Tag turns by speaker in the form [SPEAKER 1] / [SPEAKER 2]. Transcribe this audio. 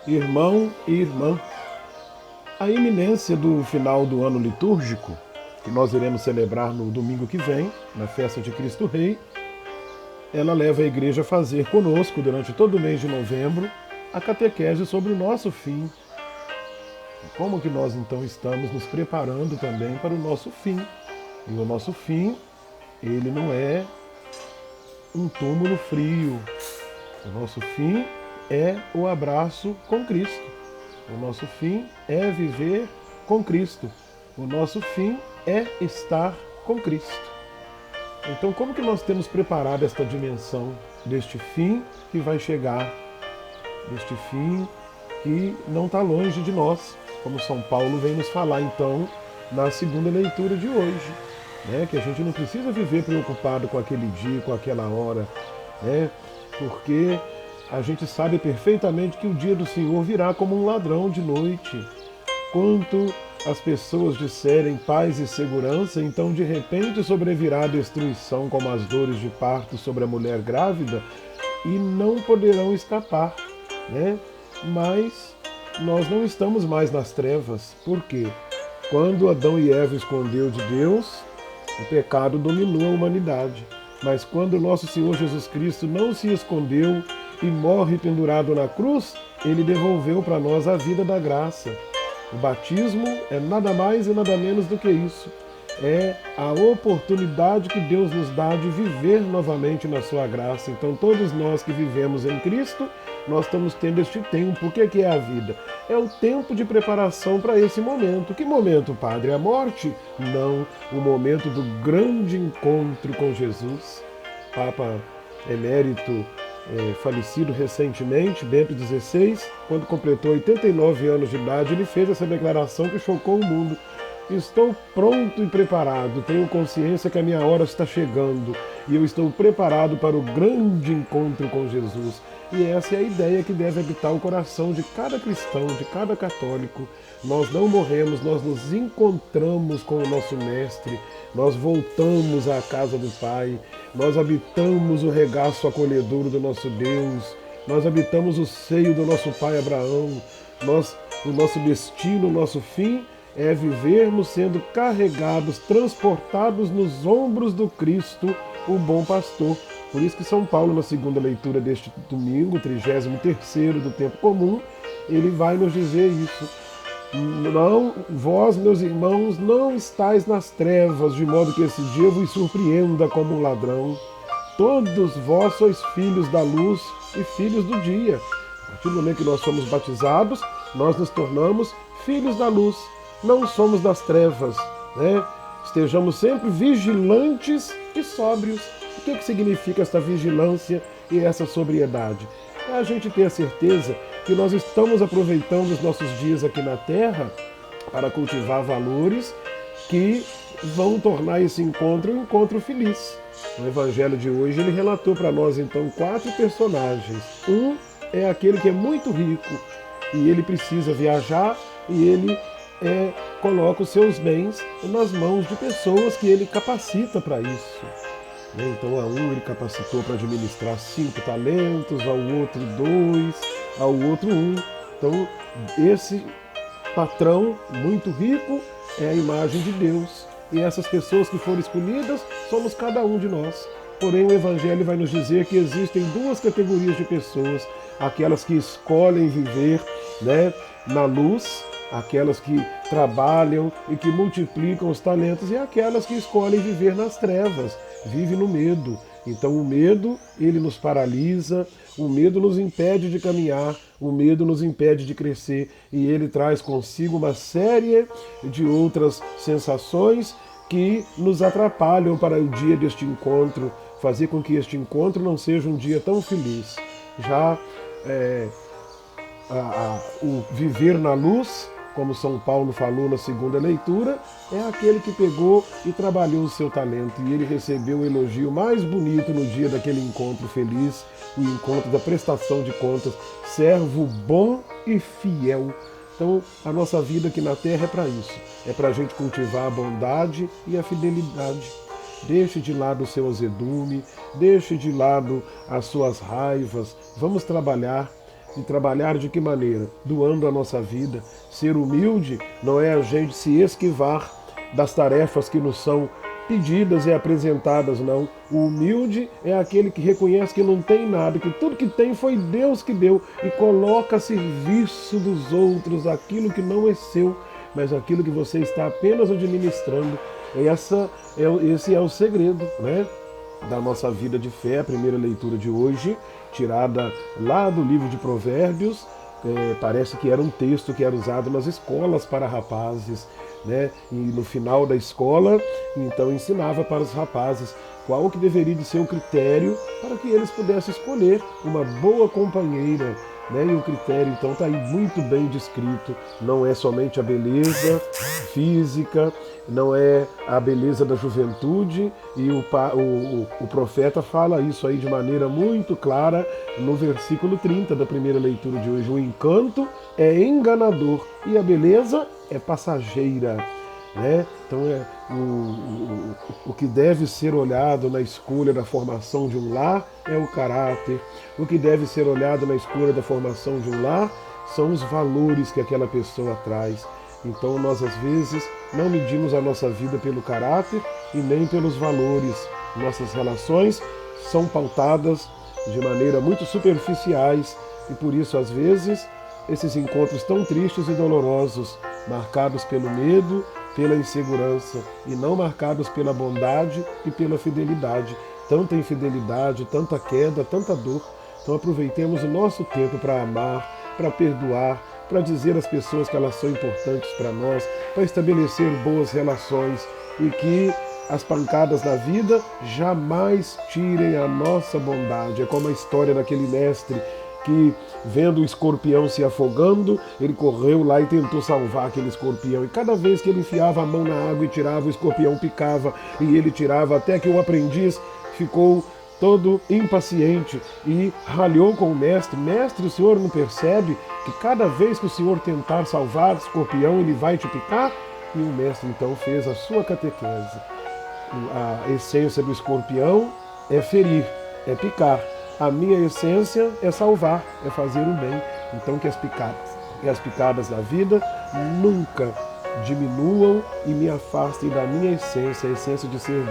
[SPEAKER 1] Irmão e irmã, a iminência do final do ano litúrgico, que nós iremos celebrar no domingo que vem, na festa de Cristo Rei, ela leva a igreja a fazer conosco, durante todo o mês de novembro, a catequese sobre o nosso fim. Como que nós então estamos nos preparando também para o nosso fim. E o nosso fim, ele não é um túmulo frio. O nosso fim é o abraço com Cristo. O nosso fim é viver com Cristo. O nosso fim é estar com Cristo. Então, como que nós temos preparado esta dimensão deste fim que vai chegar, deste fim que não está longe de nós, como São Paulo vem nos falar, então, na segunda leitura de hoje, né? Que a gente não precisa viver preocupado com aquele dia, com aquela hora, né? Porque a gente sabe perfeitamente que o dia do Senhor virá como um ladrão de noite. Quanto as pessoas disserem paz e segurança, então de repente sobrevirá a destruição, como as dores de parto sobre a mulher grávida, e não poderão escapar, né? Mas nós não estamos mais nas trevas. Por quê? Quando Adão e Eva escondeu de Deus, o pecado dominou a humanidade. Mas quando o nosso Senhor Jesus Cristo não se escondeu e morre pendurado na cruz, ele devolveu para nós a vida da graça. O batismo é nada mais e nada menos do que isso. É a oportunidade que Deus nos dá de viver novamente na sua graça. Então todos nós que vivemos em Cristo, nós estamos tendo este tempo. O que é a vida? É o tempo de preparação para esse momento. Que momento, Padre? A morte? Não, o momento do grande encontro com Jesus. Papa Emérito, falecido recentemente, Bento XVI, quando completou 89 anos de idade, ele fez essa declaração que chocou o mundo. Estou pronto e preparado, tenho consciência que a minha hora está chegando e eu estou preparado para o grande encontro com Jesus. E essa é a ideia que deve habitar o coração de cada cristão, de cada católico. Nós não morremos, nós nos encontramos com o nosso Mestre, nós voltamos à casa do Pai, nós habitamos o regaço acolhedor do nosso Deus, nós habitamos o seio do nosso pai Abraão. O nosso destino, o nosso fim é vivermos sendo carregados, transportados nos ombros do Cristo, o bom pastor. Por isso que São Paulo, na segunda leitura deste domingo, 33º do tempo comum, ele vai nos dizer isso. Não, vós, meus irmãos, não estáis nas trevas, de modo que esse dia vos surpreenda como um ladrão. Todos vós sois filhos da luz e filhos do dia. A partir do momento que nós somos batizados, nós nos tornamos filhos da luz. Não somos das trevas, né? Estejamos sempre vigilantes e sóbrios. O que significa essa vigilância e essa sobriedade? É a gente ter a certeza que nós estamos aproveitando os nossos dias aqui na Terra para cultivar valores que vão tornar esse encontro um encontro feliz. No Evangelho de hoje ele relatou para nós então 4 personagens. Um é aquele que é muito rico e ele precisa viajar e ele coloca os seus bens nas mãos de pessoas que ele capacita para isso. Então a um ele capacitou para administrar 5 talentos, ao outro 2, ao outro 1. Então esse patrão muito rico é a imagem de Deus. E essas pessoas que foram escolhidas somos cada um de nós. Porém o Evangelho vai nos dizer que existem 2 categorias de pessoas. Aquelas que escolhem viver, né, na luz, aquelas que trabalham e que multiplicam os talentos, e aquelas que escolhem viver nas trevas, vivem no medo. Então o medo, ele nos paralisa, o medo nos impede de caminhar, o medo nos impede de crescer, e ele traz consigo uma série de outras sensações que nos atrapalham para o dia deste encontro, fazer com que este encontro não seja um dia tão feliz. Já o viver na luz, como São Paulo falou na segunda leitura, é aquele que pegou e trabalhou o seu talento, e ele recebeu o elogio mais bonito no dia daquele encontro feliz, o encontro da prestação de contas, servo bom e fiel. Então a nossa vida aqui na Terra é para isso, é para a gente cultivar a bondade e a fidelidade. Deixe de lado o seu azedume, deixe de lado as suas raivas, vamos trabalhar. E trabalhar de que maneira? Doando a nossa vida. Ser humilde não é a gente se esquivar das tarefas que nos são pedidas e apresentadas, não. O humilde é aquele que reconhece que não tem nada, que tudo que tem foi Deus que deu e coloca a serviço dos outros aquilo que não é seu, mas aquilo que você está apenas administrando. Esse é o segredo, né, da nossa vida de fé. A primeira leitura de hoje, tirada lá do livro de Provérbios, parece que era um texto que era usado nas escolas para rapazes, né? E no final da escola, então ensinava para os rapazes qual que deveria de ser o critério para que eles pudessem escolher uma boa companheira, né? E o critério então está aí muito bem descrito. Não é somente a beleza física, não é a beleza da juventude, e o profeta fala isso aí de maneira muito clara no versículo 30 da primeira leitura de hoje. O encanto é enganador e a beleza é passageira, né? Então o que deve ser olhado na escolha da formação de um lar é o caráter. O que deve ser olhado na escolha da formação de um lar são os valores que aquela pessoa traz. Então nós às vezes não medimos a nossa vida pelo caráter e nem pelos valores. Nossas relações são pautadas de maneira muito superficiais e por isso às vezes esses encontros tão tristes e dolorosos, marcados pelo medo, pela insegurança e não marcados pela bondade e pela fidelidade. Tanta infidelidade, tanta queda, tanta dor. Então aproveitemos o nosso tempo para amar, para perdoar, para dizer às pessoas que elas são importantes para nós, para estabelecer boas relações e que as pancadas da vida jamais tirem a nossa bondade. É como a história daquele mestre que, vendo o escorpião se afogando, ele correu lá e tentou salvar aquele escorpião. E cada vez que ele enfiava a mão na água e tirava, o escorpião picava e ele tirava, até que o aprendiz ficou todo impaciente e ralhou com o mestre. Mestre, o senhor não percebe que cada vez que o senhor tentar salvar o escorpião, ele vai te picar? E o mestre então fez a sua catequese. A essência do escorpião é ferir, é picar. A minha essência é salvar, é fazer o bem. Então que as picadas da vida nunca diminuam e me afastem da minha essência, a essência de ser